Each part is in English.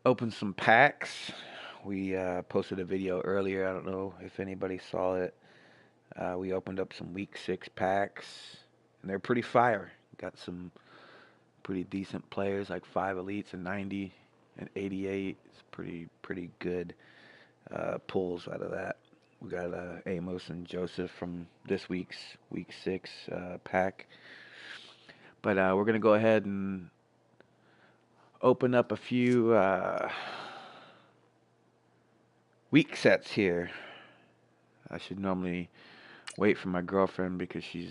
Opened some packs. We posted a video earlier. I don't know if anybody saw it. We opened up some week 6 packs, and they're pretty fire. Got some pretty decent players like 5 elites and 90 and 88. It's pretty good pulls out of that. We got Amos and Joseph from this week's week 6 pack. But we're gonna go ahead and open up a few week sets here. I should normally wait for my girlfriend because she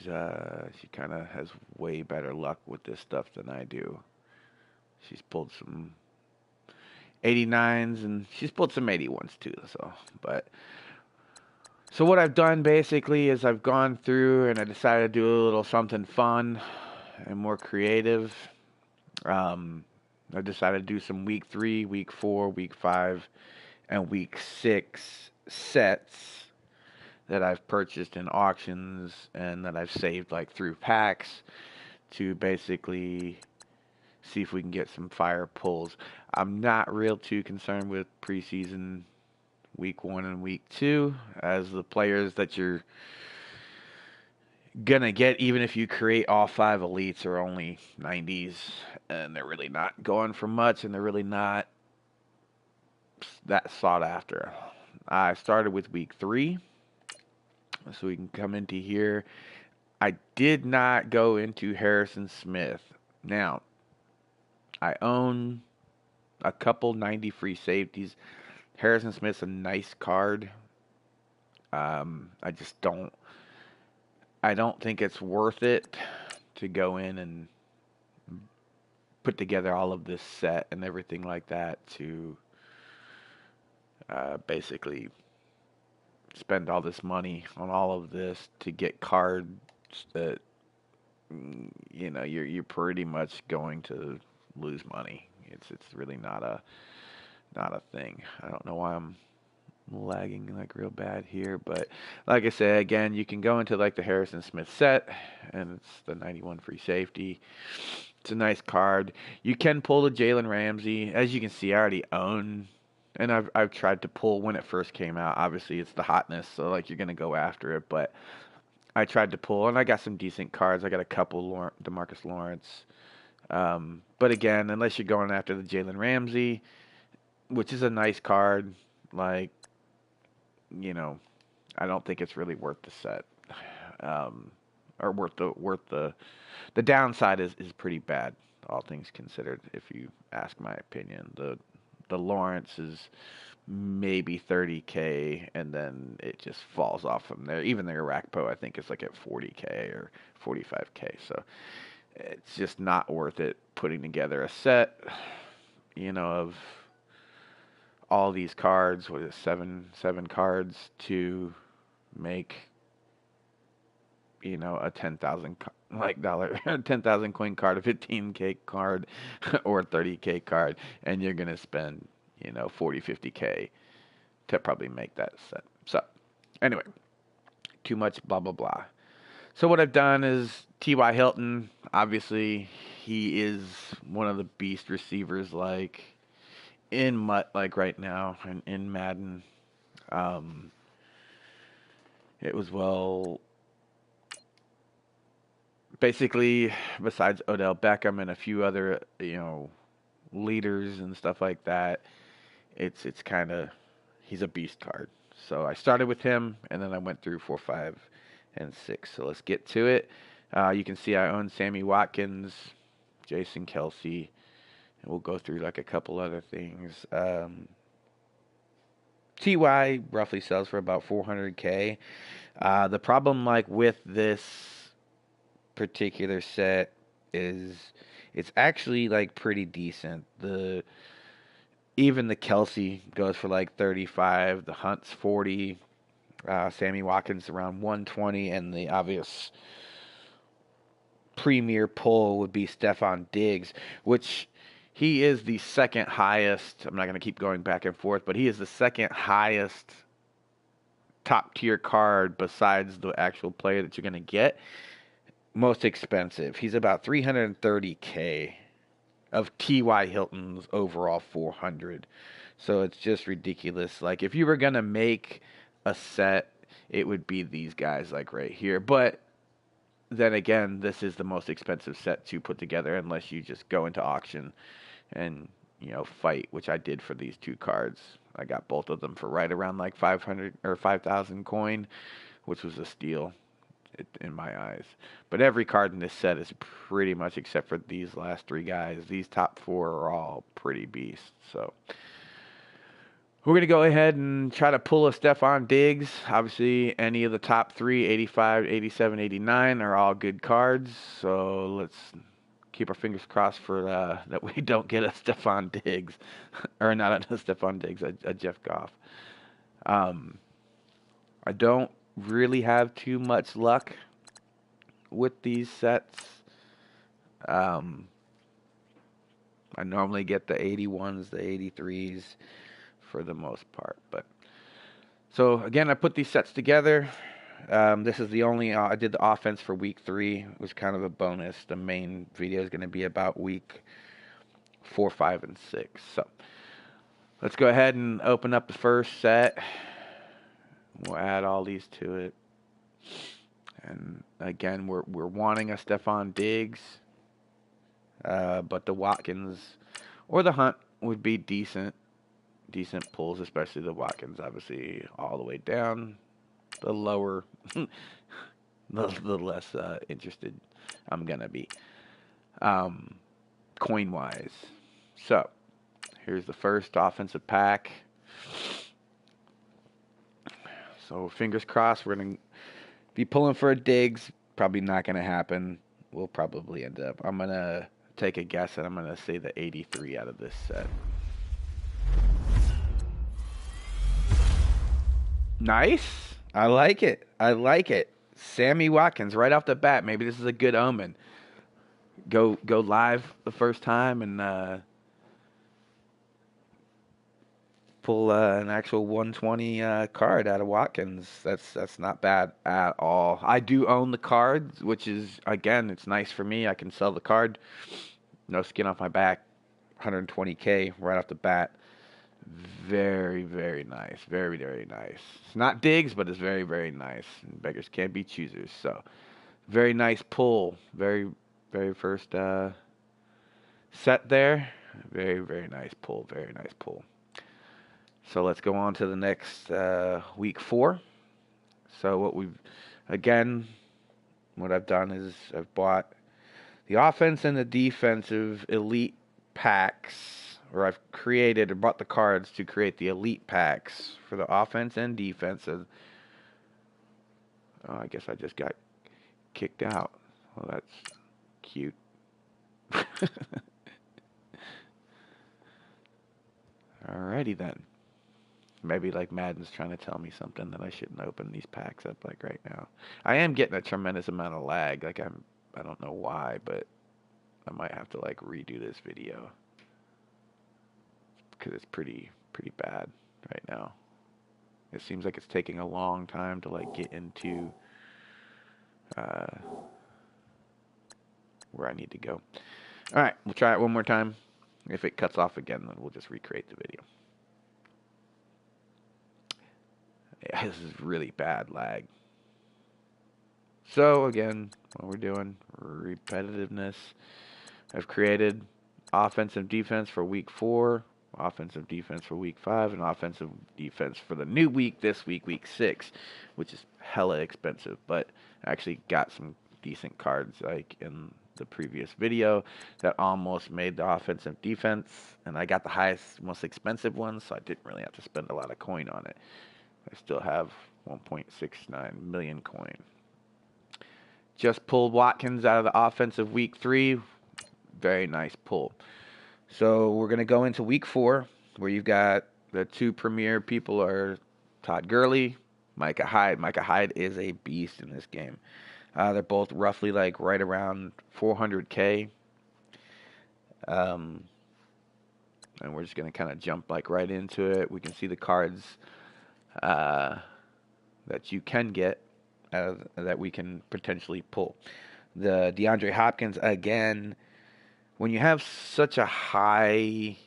kind of has way better luck with this stuff than I do. She's pulled some 89s and she's pulled some 81s too. So what I've done basically is I've gone through and I decided to do a little something fun and more creative. I decided to do some week 3, week 4, week 5, and week 6 sets that I've purchased in auctions and that I've saved like through packs to basically see if we can get some fire pulls. I'm not real too concerned with preseason week 1 and week 2 as the players that you're gonna get, even if you create all 5 elites, are only 90s and they're really not going for much and they're really not that sought after. I started with week 3, so we can come into here. I did not go into Harrison Smith. Now, I own a couple 90 free safeties. Harrison Smith's a nice card. I just don't. I don't think it's worth it to go in and put together all of this set and everything like that to basically spend all this money on all of this to get cards that you're pretty much going to lose money. It's really not a thing. I don't know why I'm lagging like real bad here, but like I said, again, you can go into like the Harrison Smith set, and it's the 91 free safety. It's a nice card. You can pull the Jalen Ramsey. As you can see, I already own, and I've tried to pull when it first came out. Obviously, it's the hotness, so like you're gonna go after it, but I tried to pull, and I got some decent cards. I got a couple Demarcus Lawrence. But again, unless you're going after the Jalen Ramsey, which is a nice card, like, you know, I don't think it's really worth the set. Or the downside is pretty bad, all things considered, if you ask my opinion. The Lawrence is maybe 30K, and then it just falls off from there. Even the Arakpo, I think, is like at 40K or 45K. So it's just not worth it putting together a set, of all these cards. What is it, seven cards to make, a 10,000 like dollar 10,000 coin card, a 15K card, or a 30K card, and you're gonna spend 40, 50K to probably make that set. So anyway, too much blah blah blah. So what I've done is T.Y. Hilton. Obviously, he is one of the beast receivers, like in like right now and in Madden. Um, it was basically, besides Odell Beckham and a few other leaders and stuff like that. It's kind of, he's a beast card. So I started with him, and then I went through 4, 5, and 6. So let's get to it. You can see I own Sammy Watkins, Jason Kelsey, and we'll go through like a couple other things. Ty roughly sells for about 400K. The problem, like with this particular set, is it's actually like pretty decent. Even the Kelsey goes for like 35. The Hunt's 40. Sammy Watkins around 120, and the obvious premier pull would be Stephon Diggs, which he is the second highest. I'm not going to keep going back and forth, but he is the second highest top tier card besides the actual player that you're going to get. Most expensive. He's about 330K. of T.Y. Hilton's overall 400. So it's just ridiculous. Like, if you were going to make a set, it would be these guys, like, right here. But then again, this is the most expensive set to put together unless you just go into auction and, fight, which I did for these two cards. I got both of them for right around like 500 or 5,000 coin, which was a steal in my eyes. But every card in this set is pretty much, except for these last three guys, these top four are all pretty beasts. So we're going to go ahead and try to pull a Stephon Diggs. Obviously, any of the top three, 85, 87, 89, are all good cards. So let's keep our fingers crossed for that we don't get a Stephon Diggs. Or not a Stephon Diggs, a Jeff Goff. I don't really have too much luck with these sets. I normally get the 81s, the 83s for the most part. But so again, I put these sets together. This is the only I did the offense for week 3. It was kind of a bonus. The main video is going to be about week 4, 5, and 6. So let's go ahead and open up the first set. We'll add all these to it. And again, we're wanting a Stephon Diggs, but the Watkins or the Hunt would be decent pulls, especially the Watkins. Obviously, all the way down. The lower, the less interested I'm gonna be, coin wise. So here's the first offensive pack. So fingers crossed, we're gonna be pulling for a Diggs. Probably not gonna happen. We'll probably end up. I'm gonna take a guess, and I'm gonna say the 83 out of this set. Nice. I like it. Sammy Watkins right off the bat. Maybe this is a good omen. Go live the first time and pull an actual 120 card out of Watkins. That's not bad at all. I do own the cards, which is, again, it's nice for me. I can sell the card. No skin off my back. 120K right off the bat. Very, very nice. Very, very nice. It's not Diggs, but it's very, very nice. And beggars can't be choosers. So, very nice pull. Very, very first set there. Very, very nice pull. Very nice pull. So, let's go on to the next week 4. So, what I've done is I've bought the offense and the defensive elite packs. Or I've created or bought the cards to create the elite packs for the offense and defensive. Oh, I guess I just got kicked out. Well, that's cute. Alrighty then. Maybe like Madden's trying to tell me something that I shouldn't open these packs up like right now. I am getting a tremendous amount of lag. Like I don't know why, but I might have to like redo this video. Because it's pretty bad right now. It seems like it's taking a long time to like get into where I need to go. All right, we'll try it one more time. If it cuts off again, then we'll just recreate the video. Yeah, this is really bad lag. So again, what we're doing, repetitiveness. I've created offensive defense for week 4. Offensive defense for week 5, and offensive defense for the new week, this week, week 6, which is hella expensive, but I actually got some decent cards like in the previous video that almost made the offensive defense, and I got the highest, most expensive ones, so I didn't really have to spend a lot of coin on it. I still have 1.69 million coin. Just pulled Watkins out of the offensive week 3. Very nice pull. So we're going to go into week 4, where you've got the two premier people are Todd Gurley, Micah Hyde. Micah Hyde is a beast in this game. They're both roughly like right around 400K. And we're just going to kind of jump like right into it. We can see the cards that you can get that we can potentially pull. The DeAndre Hopkins, again, when you have such a high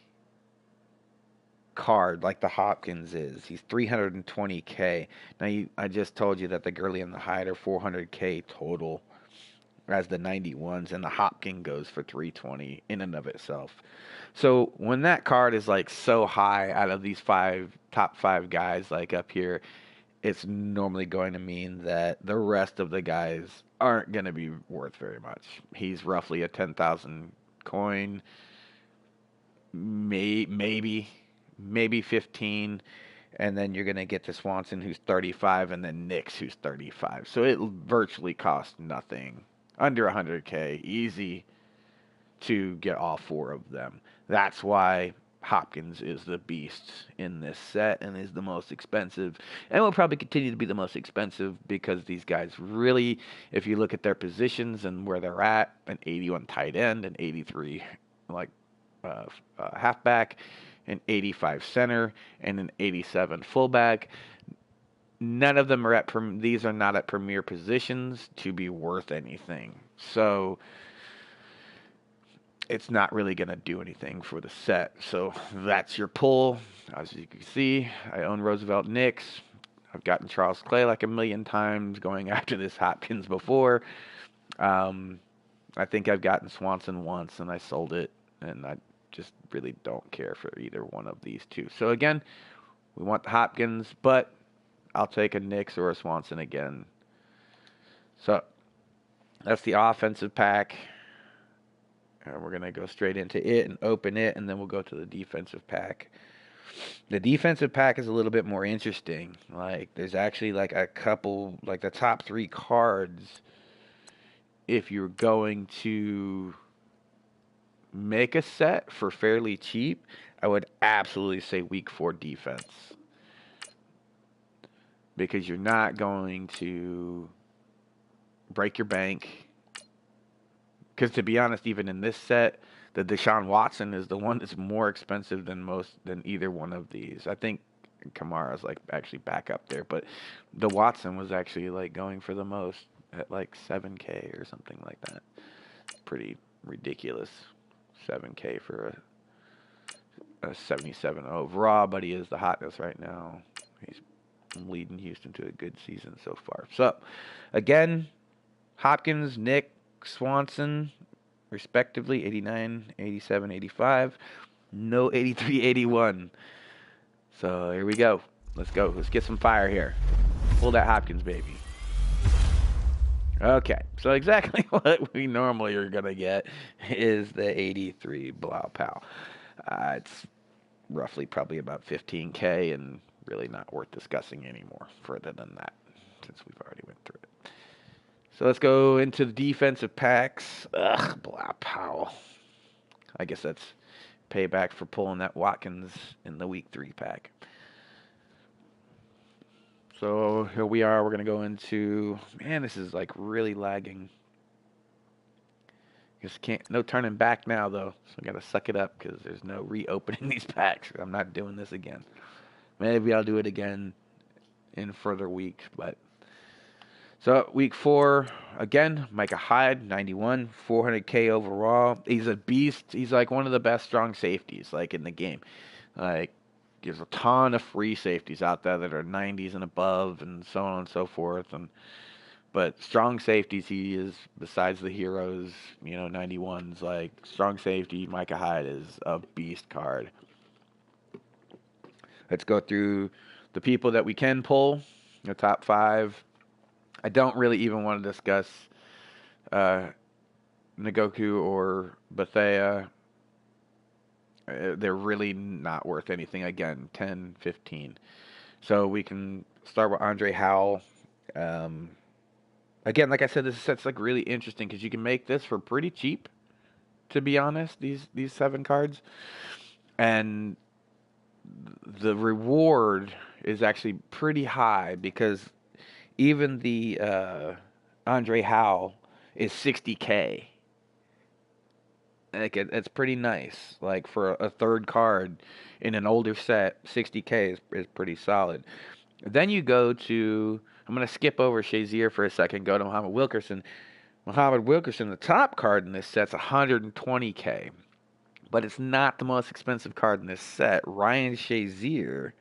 card like the Hopkins is, he's 320K. Now, I just told you that the Gurley and the Hyde are 400K total as the 91s, and the Hopkins goes for 320 in and of itself. So when that card is like so high out of these top five guys like up here, it's normally going to mean that the rest of the guys aren't going to be worth very much. He's roughly a 10,000 coin, maybe 15, and then you're going to get to Swanson who's 35 and then Nix who's 35. So it virtually costs nothing. Under 100K, easy to get all four of them. That's why Hopkins is the beast in this set and is the most expensive, and will probably continue to be the most expensive because these guys really, if you look at their positions and where they're at, an 81 tight end, an 83 like halfback, an 85 center, and an 87 fullback. None of them are these are not at premier positions to be worth anything. So it's not really going to do anything for the set. So that's your pull. As you can see, I own Roosevelt Nix. I've gotten Charles Clay like a million times going after this Hopkins before. I think I've gotten Swanson once and I sold it, and I just really don't care for either one of these two. So again, we want the Hopkins, but I'll take a Nix or a Swanson again. So that's the offensive pack. And we're going to go straight into it and open it, and then we'll go to the defensive pack. The defensive pack is a little bit more interesting. Like, there's actually like a couple, like the top 3 cards, if you're going to make a set for fairly cheap, I would absolutely say week 4 defense. Because you're not going to break your bank. Because to be honest, even in this set, the Deshaun Watson is the one that's more expensive than either one of these. I think Kamara's like actually back up there, but the Watson was actually like going for the most at like 7K or something like that. Pretty ridiculous, 7K for a 77 overall, but he is the hotness right now. He's leading Houston to a good season so far. So again, Hopkins, Nick, Swanson, respectively, 89, 87, 85. No 83, 81. So here we go. Let's go. Let's get some fire here. Pull that Hopkins, baby. Okay, so exactly what we normally are going to get is the 83 Blau Pal. It's roughly probably about 15K and really not worth discussing anymore further than that since we've already went through it. So let's go into the defensive packs. Blau Powell. I guess that's payback for pulling that Watkins in the week 3 pack. So here we are. We're going to go into... Man, this is like really lagging. No turning back now, though. So I got to suck it up because there's no reopening these packs. I'm not doing this again. Maybe I'll do it again in further weeks, but... So, week 4, again, Micah Hyde, 91, 400K overall. He's a beast. He's like one of the best strong safeties, like, in the game. Like, there's a ton of free safeties out there that are 90s and above and so on and so forth. But strong safeties, he is, besides the heroes, 91s, like, strong safety, Micah Hyde is a beast card. Let's go through the people that we can pull, the top 5. I don't really even want to discuss Nagoku or Bethea. They're really not worth anything. Again, 10, 15. So we can start with Andre Howell. Again, like I said, this set's like really interesting because you can make this for pretty cheap, to be honest, these 7 cards. And the reward is actually pretty high because even the Andre Howell is 60K. Like it's pretty nice. Like for a third card in an older set, 60K is pretty solid. Then you go to... I'm going to skip over Shazier for a second, go to Muhammad Wilkerson. Muhammad Wilkerson, the top card in this set's 120K, but it's not the most expensive card in this set. Ryan Shazier,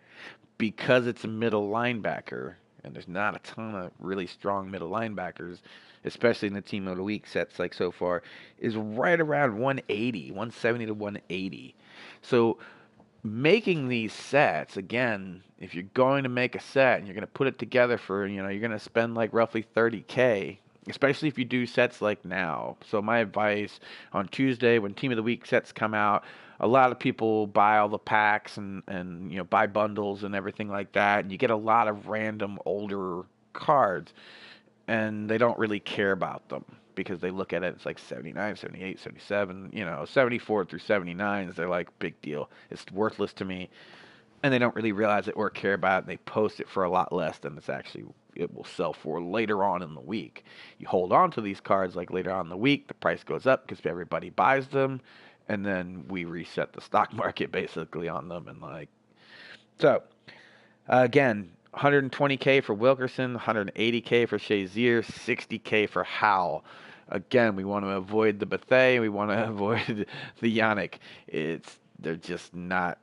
because it's a middle linebacker, and there's not a ton of really strong middle linebackers, especially in the Team of the Week sets like so far, is right around 180, 170 to 180. So making these sets, again, if you're going to make a set and you're going to put it together for, you're going to spend like roughly 30K, especially if you do sets like now. So my advice on Tuesday when Team of the Week sets come out, a lot of people buy all the packs and buy bundles and everything like that, and you get a lot of random older cards and they don't really care about them because they look at it, it's like 79, 78, 77, 74 through 79s, they're like, big deal. It's worthless to me. And they don't really realize it or care about it. And they post it for a lot less than it will sell for later on in the week. You hold on to these cards like later on in the week, the price goes up because everybody buys them. And then we reset the stock market basically on them. And so again, 120K for Wilkerson, 180K for Shazier, 60K for Howell. Again, we want to avoid the Bethea, we want to avoid the Yannick. They're just not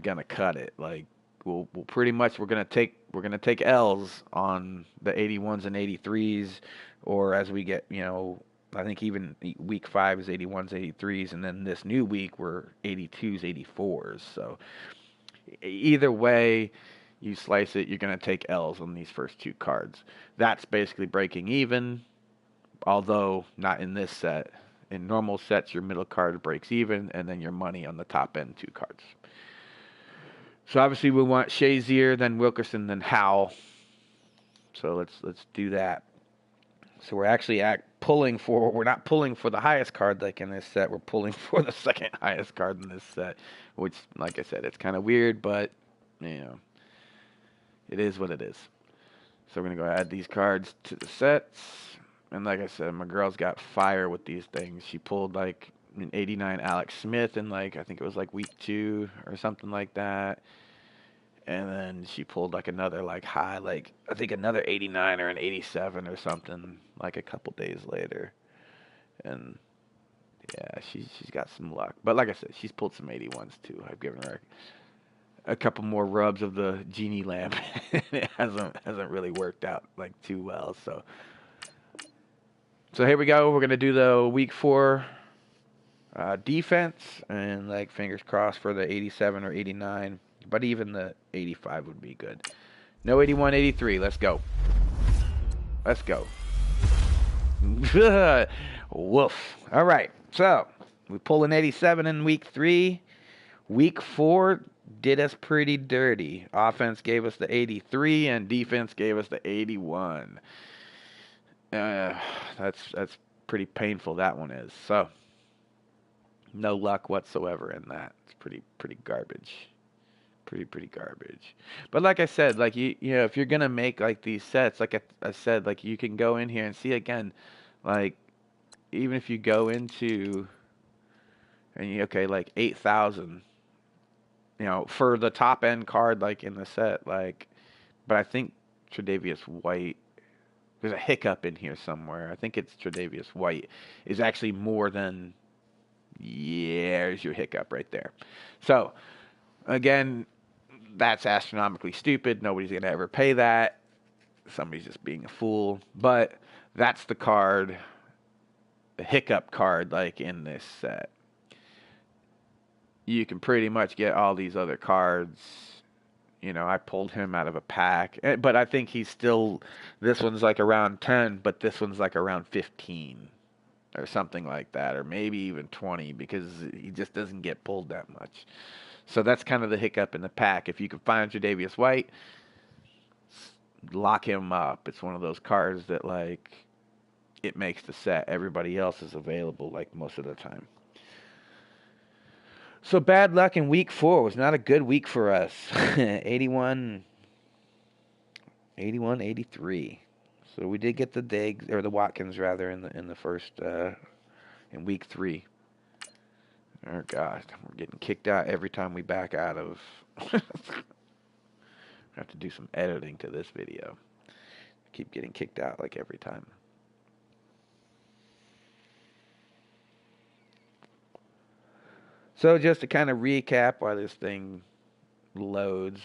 gonna cut it. Like we'll pretty much we're gonna take L's on the 81s and 83s, or as we get I think even week 5 is 81s, 83s, and then this new week we're 82s, 84s. So either way you slice it, you're going to take L's on these first two cards. That's basically breaking even, although not in this set. In normal sets, your middle card breaks even, and then your money on the top end two cards. So obviously we want Shazier, then Wilkerson, then Howell. So let's do that. So we're actually we're not pulling for the highest card like in this set. We're pulling for the second highest card in this set, which, like I said, it's kind of weird, but it is what it is. So we're going to go add these cards to the sets. And like I said, my girl's got fire with these things. She pulled like an 89 Alex Smith in I think it was like week 2 or something like that. And then she pulled like another high, I think another 89 or an 87 or something like a couple days later. And yeah, she's got some luck. But like I said, she's pulled some 81s too. I've given her a couple more rubs of the genie lamp. It hasn't really worked out too well. So here we go. We're gonna do the week 4 defense, and fingers crossed for the 87 or 89. But even the 85 would be good. No 81, 83. Let's go. Let's go. Woof. All right. So we pulled an 87 in week 3. Week 4 did us pretty dirty. Offense gave us the 83, and defense gave us the 81. That's pretty painful. That one is. So no luck whatsoever in that. It's pretty garbage. Pretty garbage. But like I said, if you're gonna make these sets, like I said, you can go in here and see again, even if you go into and 8,000. For the top end card, in the set, but I think Tre'Davious White, there's a hiccup in here somewhere. I think it's Tre'Davious White is actually more than, there's your hiccup right there. So, again, that's astronomically stupid. Nobody's going to ever pay that. Somebody's just being a fool. But that's the card, the hiccup card, in this set. You can pretty much get all these other cards. I pulled him out of a pack, but I think he's still, this one's around 10, but this one's around 15 or something like that, or maybe even 20, because he just doesn't get pulled that much. So that's kind of the hiccup in the pack. If you can find Tre'Davious White, lock him up. It's one of those cards that it makes the set. Everybody else is available most of the time. So bad luck in week 4. It was not a good week for us. 81, 83. So we did get the Diggs, or the Watkins rather, in the first in week 3. Oh God, we're getting kicked out every time we back out of. I have to do some editing to this video. I keep getting kicked out every time. So just to kind of recap why this thing loads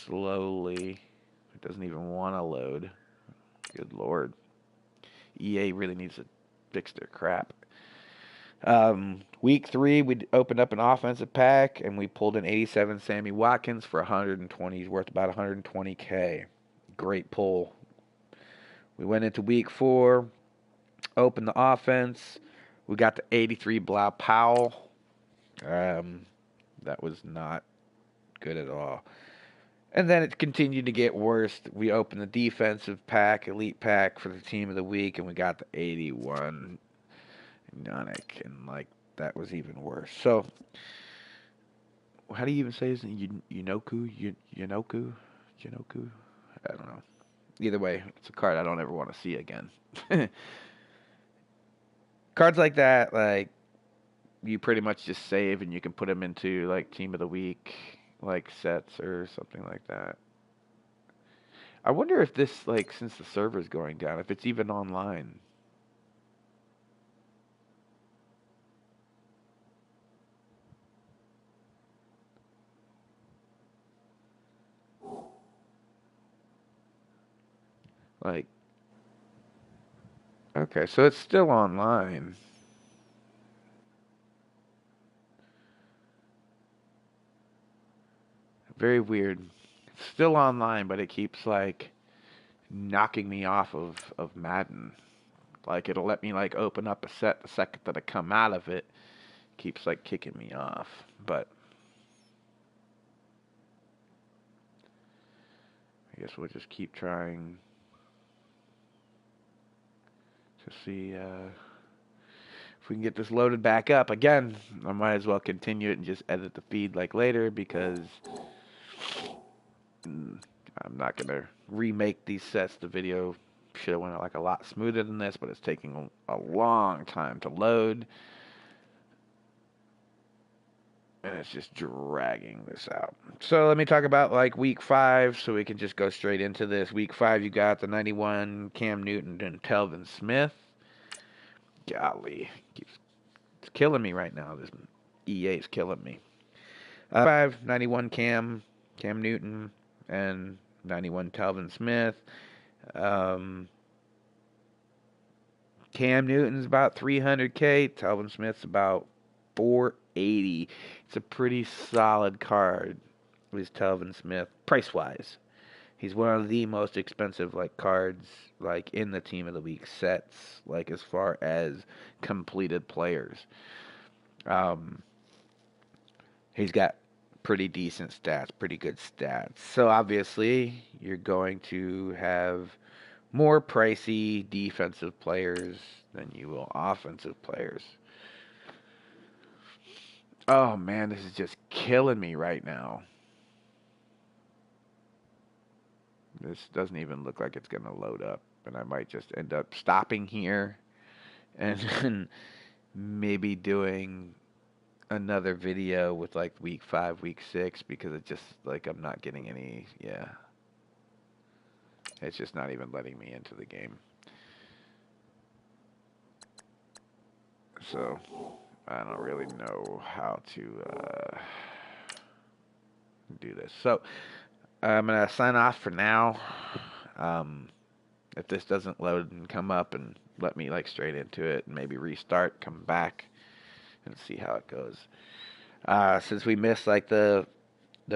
slowly. It doesn't even want to load. Good lord. EA really needs to fix their crap. Week 3, we opened up an offensive pack and we pulled an 87 Sammy Watkins for 120. He's worth about 120K. Great pull. We went into week 4, opened the offense. We got the 83 Blau Powell. That was not good at all. And then it continued to get worse. We opened the defensive pack, elite pack for the team of the week, and we got the 81 Yannick, and like that was even worse. So, how do you even say his name? Yunoku? Yunoku? Yunoku? I don't know. Either way, it's a card I don't ever want to see again. Cards like that, like you pretty much just save and you can put them into like team of the week, like sets or something like that. I wonder if this, like, since the server's going down, if it's even online. Like, okay, so it's still online. Very weird. It's still online, but it keeps, like, knocking me off of Madden. Like, it'll let me, like, open up a set the second that I come out of it. Keeps, like, kicking me off. But I guess we'll just keep trying to see if we can get this loaded back up. Again, I might as well continue it and just edit the feed, like, later because I'm not going to remake these sets. The video should have went like a lot smoother than this, but it's taking a long time to load. And it's just dragging this out. So let me talk about like week 5 so we can just go straight into this. Week 5, you got the 91 Cam Newton and Telvin Smith. Golly, it's killing me right now. This EA is killing me. 91 Cam Newton, and 91 Telvin Smith. Cam Newton's about 300K. Telvin Smith's about 480. It's a pretty solid card. Is Telvin Smith price wise? He's one of the most expensive like cards like in the team of the week sets. Like as far as completed players, he's got pretty decent stats, pretty good stats. So obviously you're going to have more pricey defensive players than you will offensive players. Oh man, this is just killing me right now. This doesn't even look like it's going to load up, and I might just end up stopping here and then maybe doing another video with like week 5, week 6 because it just like I'm not getting any, yeah. It's just not even letting me into the game. So, I don't really know how to do this. So, I'm going to sign off for now. If this doesn't load and come up and let me like straight into it and maybe restart, come back and see how it goes. Since we missed like the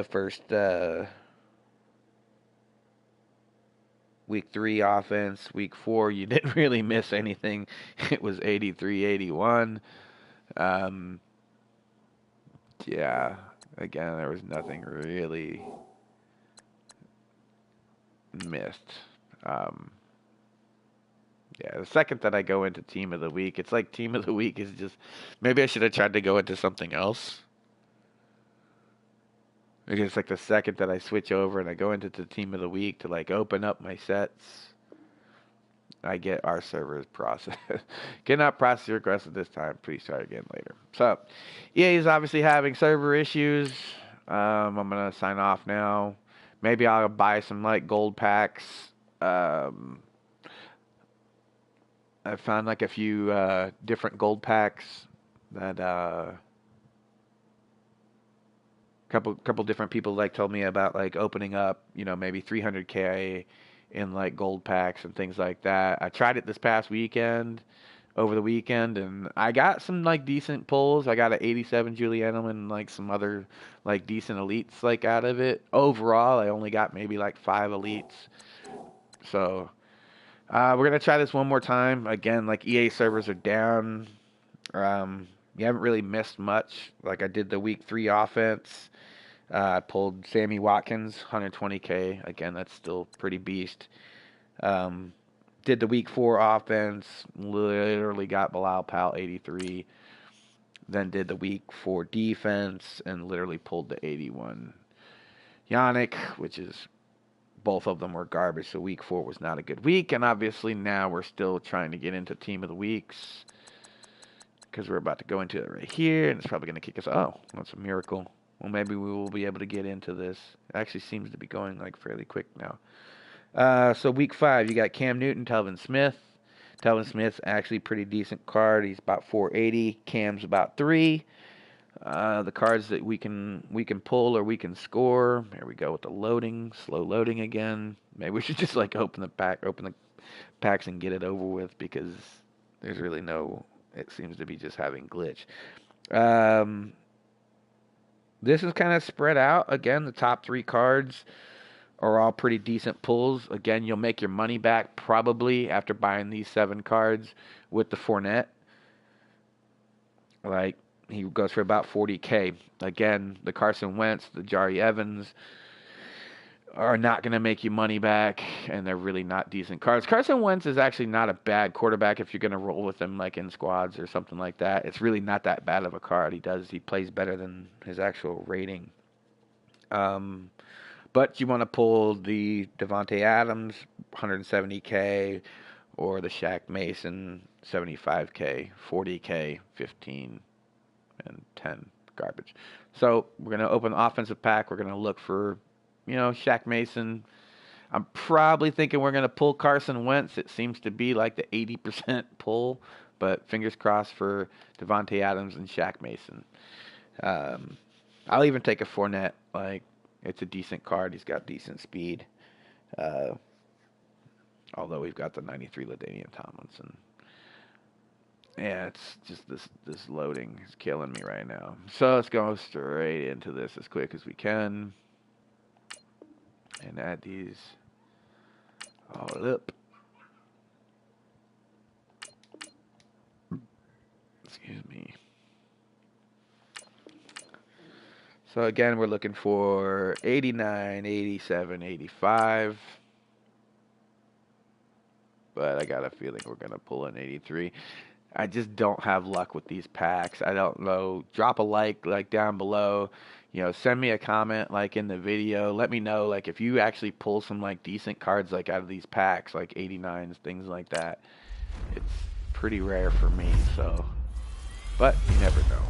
first week 3 offense, week 4 you didn't really miss anything. It was 83-81. Yeah, again there was nothing really missed. Yeah, the second that I go into team of the week, it's like team of the week is just maybe I should have tried to go into something else. Because it's like the second that I switch over and I go into the team of the week to like open up my sets, I get our servers processed. Cannot process your request at this time. Please try again later. So, EA is obviously having server issues. I'm gonna sign off now. Maybe I'll buy some like gold packs. I found like a few different gold packs that couple different people like told me about like opening up, maybe 300K in like gold packs and things like that. I tried it this past weekend, over the weekend, and I got some like decent pulls. I got an 87 Julie Edelman and like some other like decent elites like out of it. Overall, I only got maybe like 5 elites. So we're gonna try this one more time. Again, like EA servers are down. You haven't really missed much. Like I did the week 3 offense. I pulled Sammy Watkins, 120K. Again, that's still pretty beast. Um, did the week 4 offense. Literally got Bilal Powell, 83. Then did the week 4 defense and literally pulled the 81 Yannick, which is both of them were garbage. So week 4 was not a good week. And obviously now we're still trying to get into team of the weeks because we're about to go into it right here. And it's probably going to kick us. Oh, that's a miracle. Well, maybe we will be able to get into this. It actually seems to be going like fairly quick now. So week 5, you got Cam Newton, Telvin Smith. Telvin Smith's actually pretty decent card. He's about 480. Cam's about 3. The cards that we can pull or we can score. Here we go with the loading, slow loading again. Maybe we should just like open the packs and get it over with because there's really no. It seems to be just having glitch. This is kind of spread out. Again, the top 3 cards are all pretty decent pulls. Again, you'll make your money back probably after buying these 7 cards with the Fournette. Like, he goes for about 40K. Again, the Carson Wentz, the Jari Evans are not going to make you money back, and they're really not decent cards. Carson Wentz is actually not a bad quarterback if you're going to roll with him like in squads or something like that. It's really not that bad of a card. He plays better than his actual rating. But you want to pull the Devontae Adams, 170K, or the Shaq Mason, 75K, 40K, 15, and 10 garbage. So we're going to open the offensive pack. We're going to look for, Shaq Mason. I'm probably thinking we're going to pull Carson Wentz. It seems to be like the 80% pull, but fingers crossed for Devontae Adams and Shaq Mason. I'll even take a Fournette. Like, it's a decent card. He's got decent speed. Although we've got the 93 LaDainian Tomlinson. Yeah, it's just this loading is killing me right now. So let's go straight into this as quick as we can. And add these all up. Excuse me. So again, we're looking for 89, 87, 85. But I got a feeling we're going to pull an 83. I just don't have luck with these packs. I don't know. Drop a like down below. Send me a comment like in the video. Let me know like if you actually pull some like decent cards like out of these packs, like 89s, things like that. It's pretty rare for me, so. But you never know.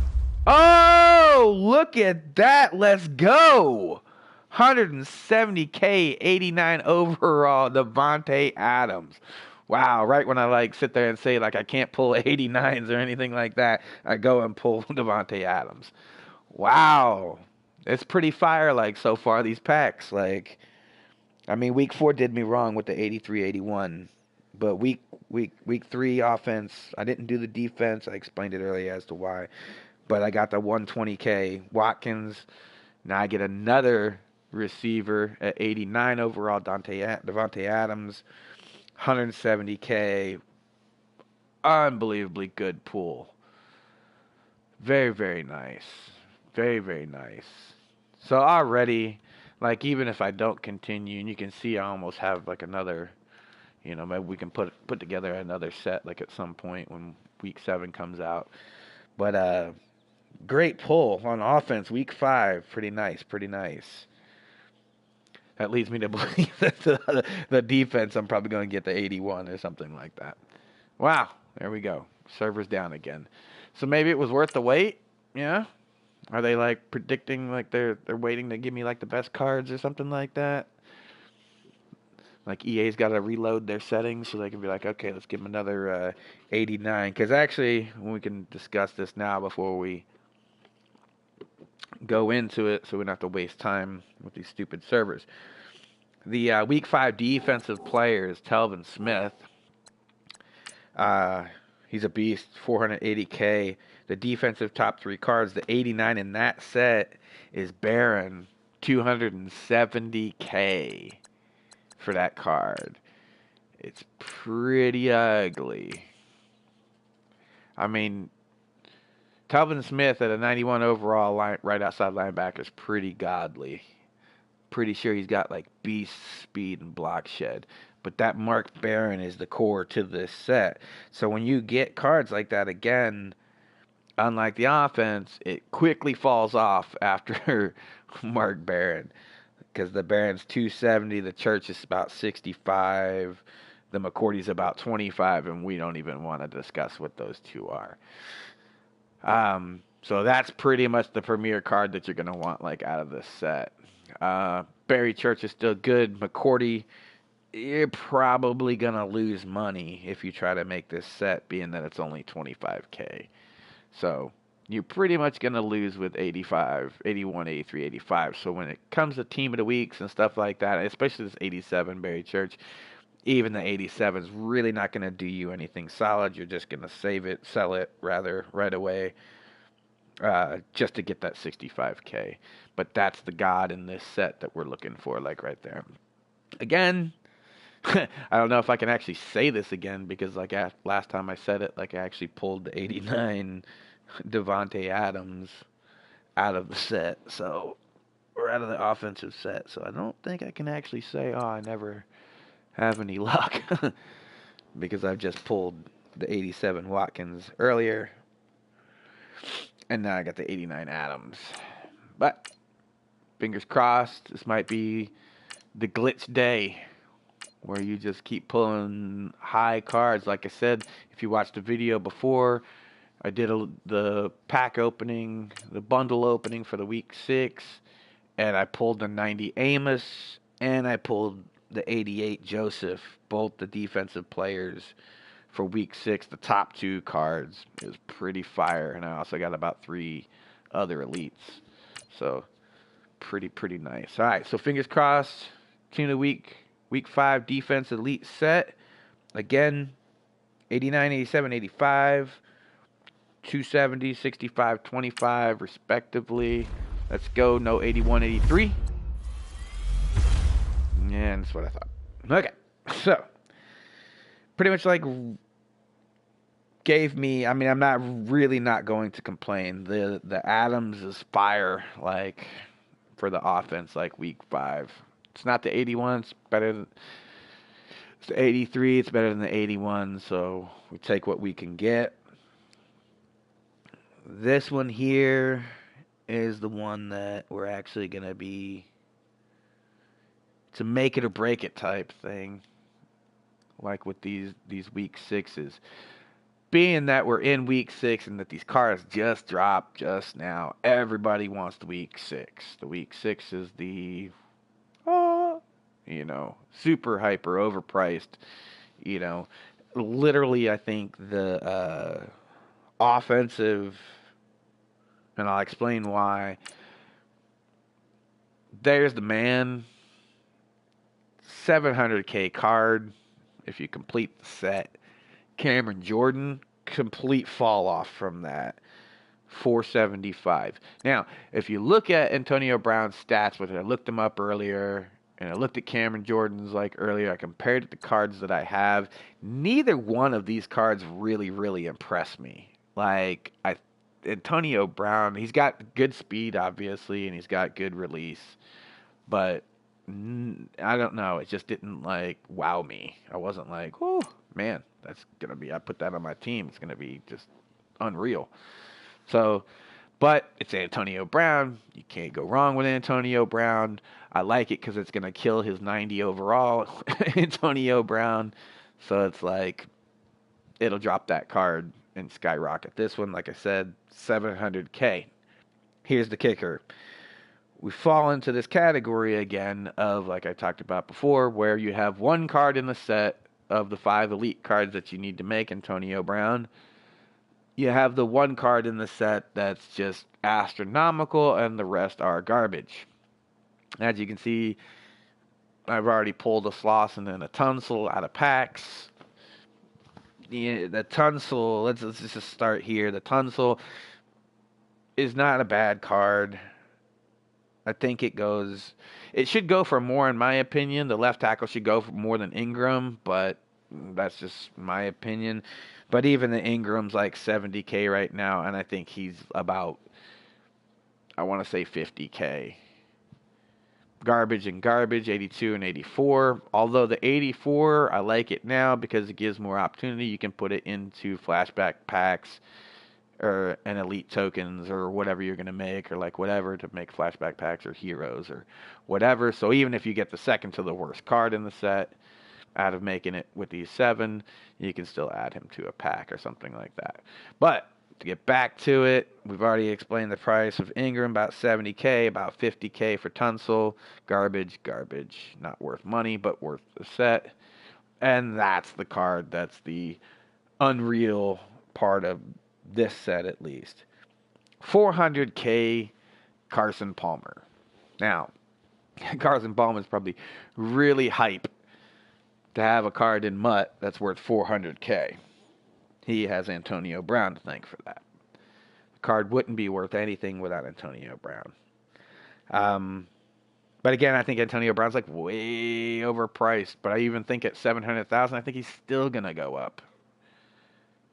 Oh, look at that. Let's go. 170K, 89 overall, Devontae Adams. Wow, right when I like sit there and say like I can't pull 89s or anything like that, I go and pull Devontae Adams. Wow. It's pretty fire like so far these packs. Like, I mean, week 4 did me wrong with the 83, 81. But week 3 offense, I didn't do the defense. I explained it earlier as to why. But I got the 120K Watkins. Now I get another receiver at 89 overall, Devontae Adams. 170K. Unbelievably good pool. Very, very nice. Very, very nice. So already, like even if I don't continue, and you can see I almost have like another, maybe we can put together another set like at some point when week 7 comes out. But great pull on offense, week 5. Pretty nice, pretty nice. That leads me to believe that the defense, I'm probably going to get the 81 or something like that. Wow, there we go. Server's down again. So maybe it was worth the wait, yeah? Are they like predicting like they're waiting to give me like the best cards or something like that? Like EA's got to reload their settings so they can be like, okay, let's give them another 89. Because actually, we can discuss this now before we go into it so we don't have to waste time with these stupid servers. The Week 5 defensive player is Telvin Smith. Uh, he's a beast, 480K. The defensive top 3 cards, the 89 in that set is Baron, 270K for that card. It's pretty ugly. I mean, Telvin Smith at a 91 overall right outside linebacker is pretty godly. Pretty sure he's got like beast speed and block shed. But that Mark Barron is the core to this set. So when you get cards like that again, unlike the offense, it quickly falls off after Mark Barron. Because the Barron's 270, the Church is about 65, the McCourty's about 25, and we don't even want to discuss what those two are. So that's pretty much the premier card that you're going to want like out of this set. Barry Church is still good. McCourty, you're probably going to lose money if you try to make this set, being that it's only 25K. So you're pretty much going to lose with 85, 81, 83, 85. So when it comes to Team of the Weeks and stuff like that, especially this 87 Barry Church, even the 87 is really not going to do you anything solid. You're just going to save it, sell it rather right away, just to get that 65K. But that's the god in this set that we're looking for, like right there. Again, I don't know if I can actually say this again because like last time I said it, like I actually pulled the 89 Devontae Adams out of the set, so or out of the offensive set. So I don't think I can actually say, oh, I never have any luck because I've just pulled the 87 Watkins earlier, and now I got the 89 Adams. But fingers crossed, this might be the glitch day where you just keep pulling high cards. Like I said, if you watched the video before, I did the pack opening, the bundle opening for the week 6, and I pulled the 90 Amos, and I pulled the 88 Joseph, both the defensive players for week 6. The top 2 cards is pretty fire, and I also got about 3 other elites. So pretty nice. All right, so fingers crossed. Team of the week 5 defense elite set. Again, 89, 87, 85, 270, 65, 25 respectively. Let's go. No 81, 83. And that's what I thought. Okay, so pretty much like gave me. I mean, I'm not going to complain. The Adams is fire. Like for the offense, like week 5. It's not the 81. It's better. It's the 83. It's better than the 81. So we take what we can get. This one here is the one that we're actually going to be to make it or break it type thing. Like with these week 6s. Being that we're in week 6 and that these cards just dropped just now, everybody wants the week 6. The week 6 is the super hyper overpriced, literally I think the offensive, and I'll explain why. There's the man, 700K card if you complete the set. Cameron Jordan, complete fall off from that, 475. Now, if you look at Antonio Brown's stats, which I looked them up earlier, and I looked at Cameron Jordan's earlier, I compared it to cards that I have. Neither one of these cards really impressed me. Antonio Brown, he's got good speed, obviously, and he's got good release, but I don't know. It just didn't wow me. I wasn't like, oh man, that's gonna be. I put that on my team. It's gonna be just unreal. So, but it's Antonio Brown. You can't go wrong with Antonio Brown. I like it because it's gonna kill his 90 overall, Antonio Brown. So it's it'll drop that card and skyrocket. This one, like I said, 700K. Here's the kicker. We fall into this category again of, like I talked about before, where you have one card in the set of the 5 elite cards that you need to make Antonio Brown. You have the one card in the set that's just astronomical, and the rest are garbage. As you can see, I've already pulled a Slauson and a Tunsil out of packs. The Tunsil, let's just start here. The Tunsil is not a bad card. I think it should go for more in my opinion. The left tackle should go for more than Ingram, but that's just my opinion. But even the Ingram's like 70K right now, and I think he's about, I want to say 50K. Garbage and garbage, 82 and 84. Although the 84, I like it now because it gives more opportunity. You can put it into flashback packs or an elite tokens or whatever you're going to make, or like whatever to make flashback packs or heroes or whatever. So even if you get the second to the worst card in the set out of making it with these 7, you can still add him to a pack or something like that. But to get back to it, we've already explained the price of Ingram, about 70K, about 50K for Tunsil. Garbage, not worth money, but worth the set. And that's the card that's the unreal part of this set, at least. 400K Carson Palmer. Now, Carson Palmer is probably really hype to have a card in Mutt that's worth 400K. He has Antonio Brown to thank for that. The card wouldn't be worth anything without Antonio Brown. But again, I think Antonio Brown's like way overpriced. But I even think at 700,000, I think he's still gonna go up.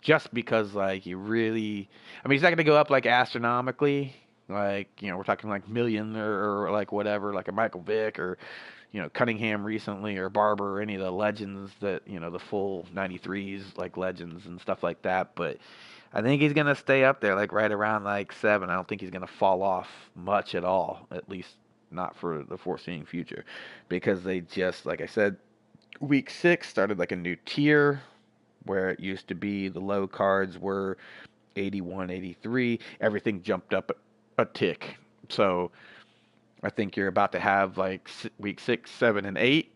Just because, like, he's not going to go up, like, astronomically. Like, we're talking, like, million or like, whatever, like a Michael Vick or, Cunningham recently or Barber or any of the legends that, the full 93s, like, legends and stuff like that. But I think he's going to stay up there, like, right around, like, 7. I don't think he's going to fall off much at all, at least not for the foreseeing future. Because they just, like I said, week 6 started, like, a new tier, where it used to be the low cards were 81, 83. Everything jumped up a tick. So I think you're about to have like week 6, 7, and 8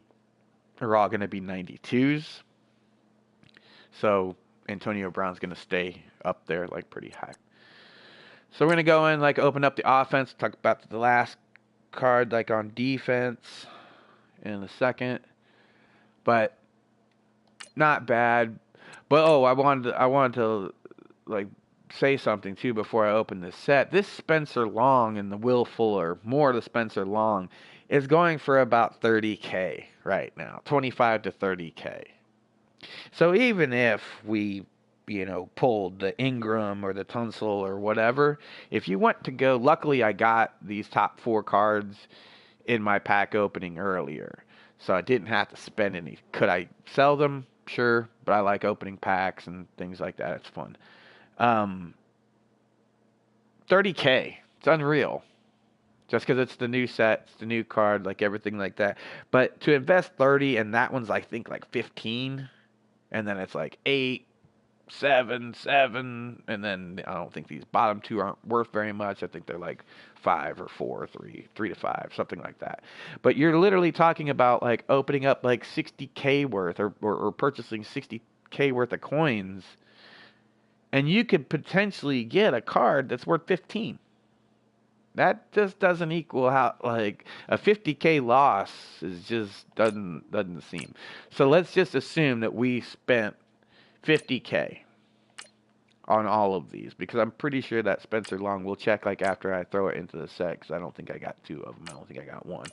are all going to be 92s. So Antonio Brown's going to stay up there like pretty high. So we're going to go in, like, open up the offense, talk about the last card, like, on defense in a second. But not bad. But I wanted to like say something too before I open this set. This Spencer Long and the Will Fuller, more of the Spencer Long, is going for about 30K right now, 25 to 30K. So even if we, pulled the Ingram or the Tunsil or whatever, if you want to go, luckily I got these top 4 cards in my pack opening earlier, so I didn't have to spend any. Could I sell them? Sure, but I like opening packs and things like that. It's fun. 30K. It's unreal. Just because it's the new set, it's the new card, like everything like that. But to invest 30, and that one's, I think, like 15, and then it's like 8, 7, 7, and then I don't think these bottom 2 aren't worth very much. I think they're like 5 or 4, 3 to 5, something like that. But you're literally talking about like opening up like 60K worth or purchasing 60K worth of coins, and you could potentially get a card that's worth 15. That just doesn't equal how, like, a 50K loss doesn't seem. So let's just assume that we spent 50K on all of these, because I'm pretty sure that Spencer Long will check, like, after I throw it into the set, because I don't think I got 2 of them. I don't think I got 1.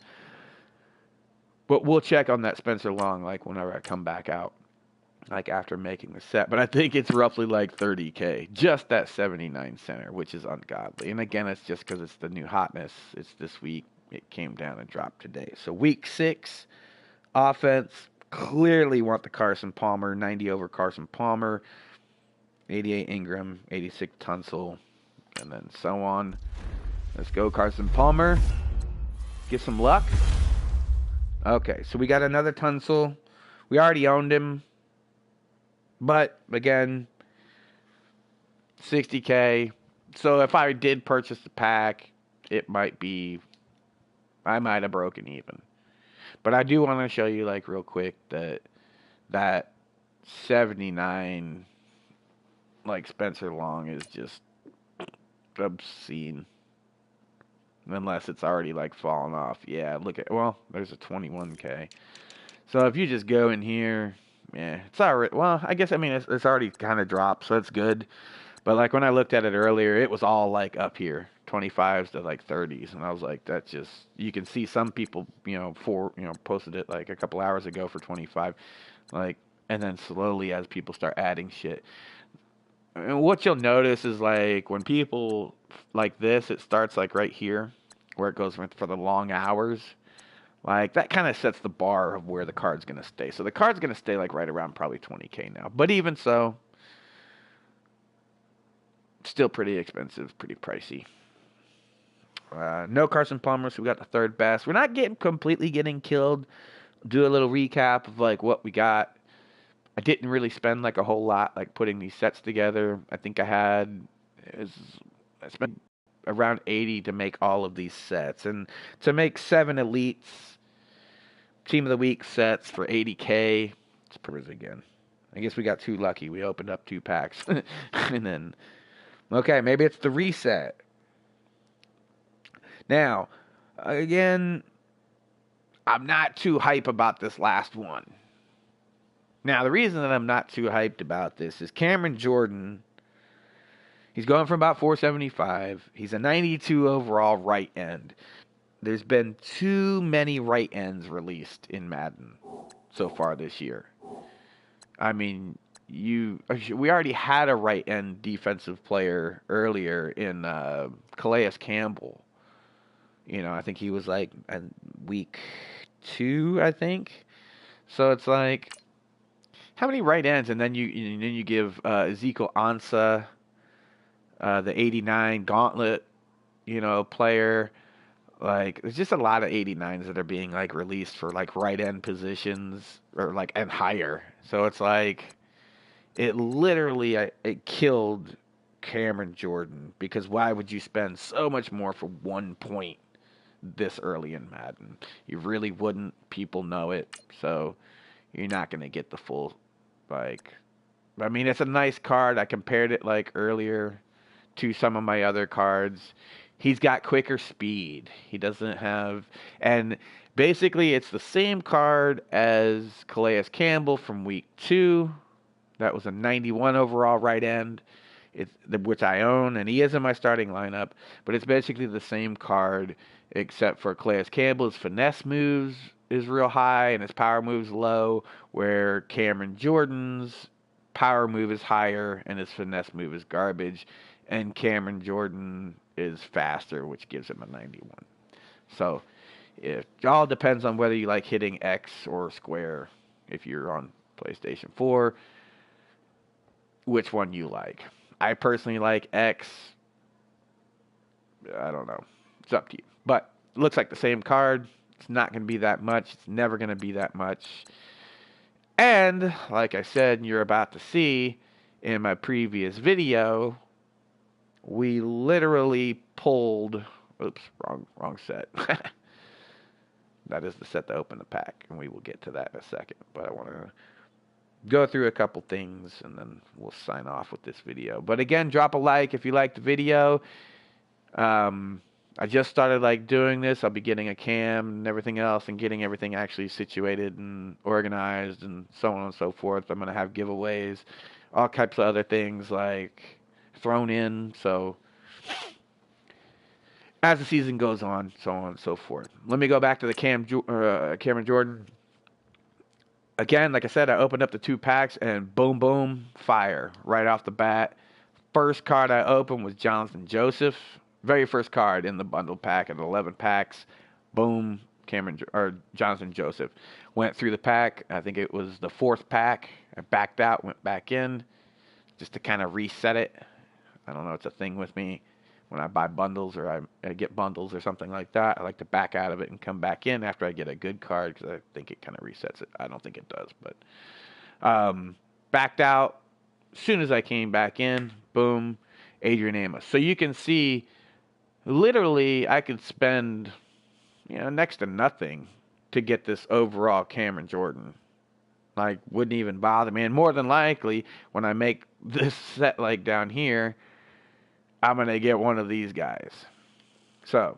But we'll check on that Spencer Long, like, whenever I come back out, like, after making the set. But I think it's roughly, like, 30K. Just that 79 center, which is ungodly. And again, it's just because it's the new hotness. It's this week. It came down and dropped today. So week 6, offense, clearly want the Carson Palmer, 90 over Carson Palmer, 88 Ingram, 86 Tunsil, and then so on. Let's go Carson Palmer. Get some luck. Okay, so we got another Tunsil. We already owned him. But, again, 60K. So if I did purchase the pack, I might have broken even. But I do want to show you, like, real quick that 79, like, Spencer Long is just obscene. Unless it's already like fallen off. Yeah, look at, well, there's a 21K. So if you just go in here, yeah, it's already, well, I guess, I mean, it's already kind of dropped, so it's good. But like when I looked at it earlier, it was all like up here, 25s to like 30s. And I was like, that's just, you can see some people, posted it like a couple hours ago for 25. Like, and then slowly as people start adding shit. And what you'll notice is like when people like this, it starts like right here where it goes for the long hours. Like that kind of sets the bar of where the card's going to stay. So the card's going to stay like right around probably 20K now. But even so, still pretty expensive, pretty pricey. No Carson Palmer, so we got the third best. We're not completely getting killed. Do a little recap of like what we got. I didn't really spend like a whole lot like putting these sets together. I think I spent around 80 to make all of these sets, and to make 7 elites team of the week sets for 80K. It's pretty again. I guess we got too lucky. We opened up 2 packs, and then okay, maybe it's the reset. Now, again, I'm not too hype about this last one. Now, the reason that I'm not too hyped about this is Cameron Jordan. He's going from about 475. He's a 92 overall right end. There's been too many right ends released in Madden so far this year. I mean, we already had a right end defensive player earlier in Calais Campbell. I think he was like week 2, I think. So it's like, how many right ends? And then you give Ezekiel Ansah, the 89 gauntlet, player. Like, there's just a lot of 89s that are being like released for like right end positions or like and higher. So it's like, it literally it killed Cameron Jordan, because why would you spend so much more for 1 point this early in Madden? You really wouldn't. People know it, so you're not gonna get the full, like, I mean, it's a nice card. I compared it like earlier to some of my other cards. He's got quicker speed. He doesn't have, and basically it's the same card as Calais Campbell from week 2. That was a 91 overall right end, which I own, and he is in my starting lineup. But it's basically the same card, except for Calais Campbell's finesse moves is real high and his power moves low, where Cameron Jordan's power move is higher and his finesse move is garbage, and Cameron Jordan is faster, which gives him a 91. So it all depends on whether you like hitting X or square if you're on PlayStation 4, which one you like. I personally like X. I don't know. It's up to you. But it looks like the same card. It's not going to be that much. It's never going to be that much. And, like I said, you're about to see in my previous video, we literally pulled... Oops, wrong set. That is the set to open the pack, and we will get to that in a second. But I want to go through a couple things, and then we'll sign off with this video. But again, drop a like if you liked the video. I just started like doing this. I'll be getting a cam and everything else, and getting everything actually situated and organized and so on and so forth. I'm going to have giveaways, all types of other things like thrown in. So as the season goes on, so on and so forth. Let me go back to the Cameron Jordan. Again, like I said, I opened up the 2 packs and boom, boom, fire right off the bat. First card I opened was Jonathan Joseph. Very first card in the bundle pack at 11 packs. Boom, Jonathan Joseph. Went through the pack. I think it was the 4th pack. I backed out, went back in just to kind of reset it. I don't know, it's a thing with me. When I buy bundles or I get bundles or something like that, I like to back out of it and come back in after I get a good card, because I think it kind of resets it. I don't think it does, but backed out. As soon as I came back in, boom, Adrian Amos. So you can see, literally, I could spend next to nothing to get this overall Cameron Jordan. Like, wouldn't even bother me. And more than likely, when I make this set like down here, I'm going to get one of these guys. So,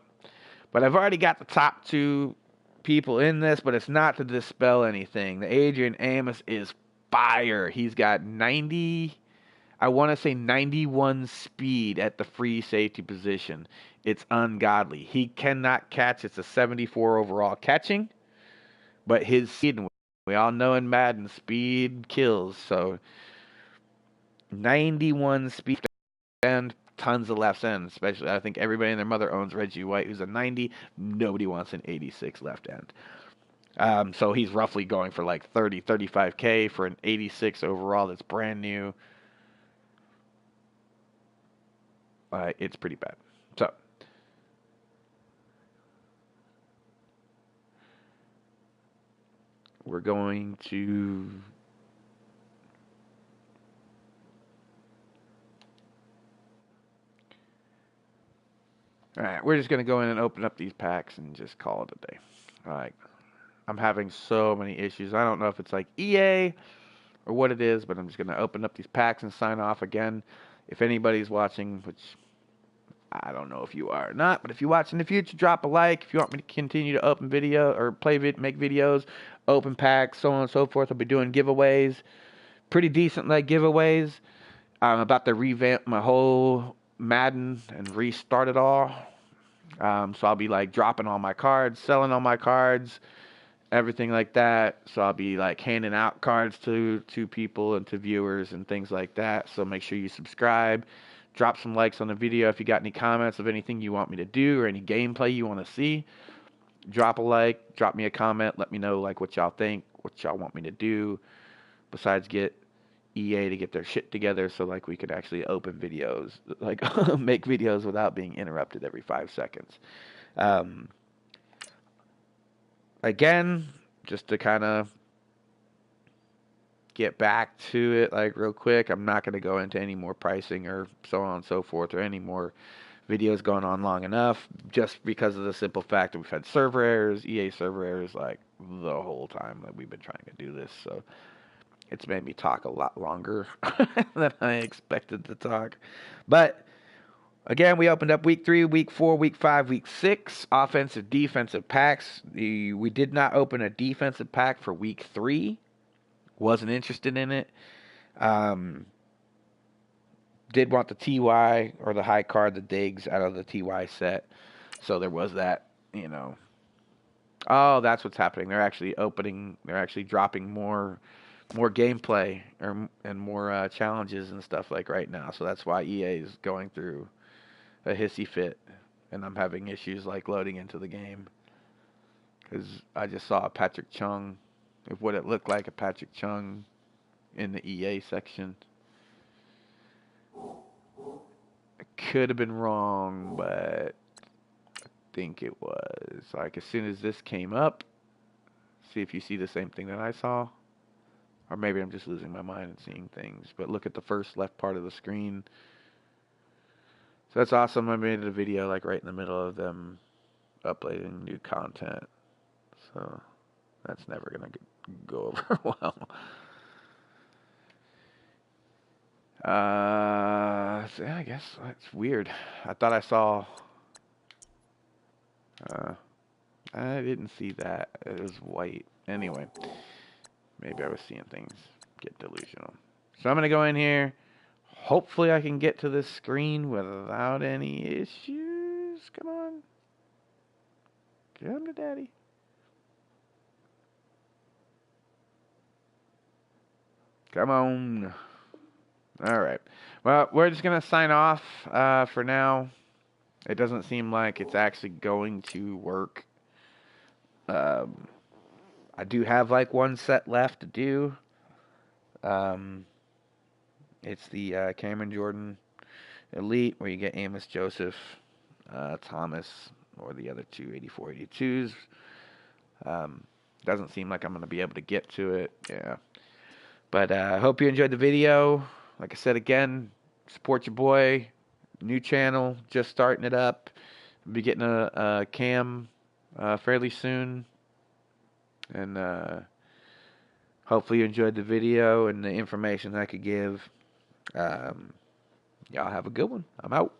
but I've already got the top 2 people in this, but it's not to dispel anything. The Adrian Amos is fire. He's got 90, I want to say 91 speed at the free safety position. It's ungodly. He cannot catch. It's a 74 overall catching, but his speed, we all know in Madden, speed kills. So 91 speed and tons of left end, especially I think everybody and their mother owns Reggie White, who's a 90. Nobody wants an 86 left end. So he's roughly going for like 30, 35K for an 86 overall that's brand new. It's pretty bad. So we're going to Alright, we're just going to go in and open up these packs and just call it a day. Alright, I'm having so many issues. I don't know if it's like EA or what it is, but I'm just going to open up these packs and sign off again. If anybody's watching, which I don't know if you are or not, but if you watch in the future, drop a like. If you want me to continue to open video or make videos, open packs, so on and so forth, I'll be doing giveaways. Pretty decent like giveaways. I'm about to revamp my whole Madden and restart it all. So I'll be like dropping all my cards, selling all my cards, everything like that. So I'll be like handing out cards to people and to viewers and things like that. So make sure you subscribe, drop some likes on the video. If you got any comments of anything you want me to do or any gameplay you want to see, drop a like, drop me a comment, let me know like what y'all think, what y'all want me to do. Besides get EA to get their shit together so like we could actually open videos, like make videos without being interrupted every 5 seconds. Again, just to kind of get back to it like real quick, I'm not going to go into any more pricing or so on and so forth or any more videos going on long enough, just because of the simple fact that we've had server errors, EA server errors like the whole time that we've been trying to do this. So it's made me talk a lot longer than I expected to talk. But again, we opened up week 3, week 4, week 5, week 6, offensive, defensive packs. We did not open a defensive pack for week 3. Wasn't interested in it. Did want the TY or the high card, the Diggs out of the TY set. So there was that, you know. Oh, that's what's happening. They're actually dropping more gameplay and more challenges and stuff like right now. So that's why EA is going through a hissy fit, and I'm having issues like loading into the game because I just saw a Patrick Chung, of what it looked like a Patrick Chung in the EA section. I could have been wrong, but I think it was like as soon as this came up. See if you see the same thing that I saw. Or maybe I'm just losing my mind and seeing things. But look at the first left part of the screen. So that's awesome. I made a video like right in the middle of them uploading new content. So that's never going to go over well. So yeah, I guess that's weird. I thought I saw... I didn't see that. It was white. Anyway. Maybe I was seeing things get delusional. So I'm going to go in here. Hopefully I can get to this screen without any issues. Come on. Come to daddy. Come on. All right. Well, we're just going to sign off for now. It doesn't seem like it's actually going to work. I do have like one set left to do. It's the Cameron Jordan Elite, where you get Amos Joseph, Thomas, or the other two 84-82s. Doesn't seem like I'm going to be able to get to it. Yeah. But I hope you enjoyed the video. Like I said again, support your boy. New channel, just starting it up. I'll be getting a cam fairly soon. And hopefully you enjoyed the video and the information I could give. Y'all have a good one. I'm out.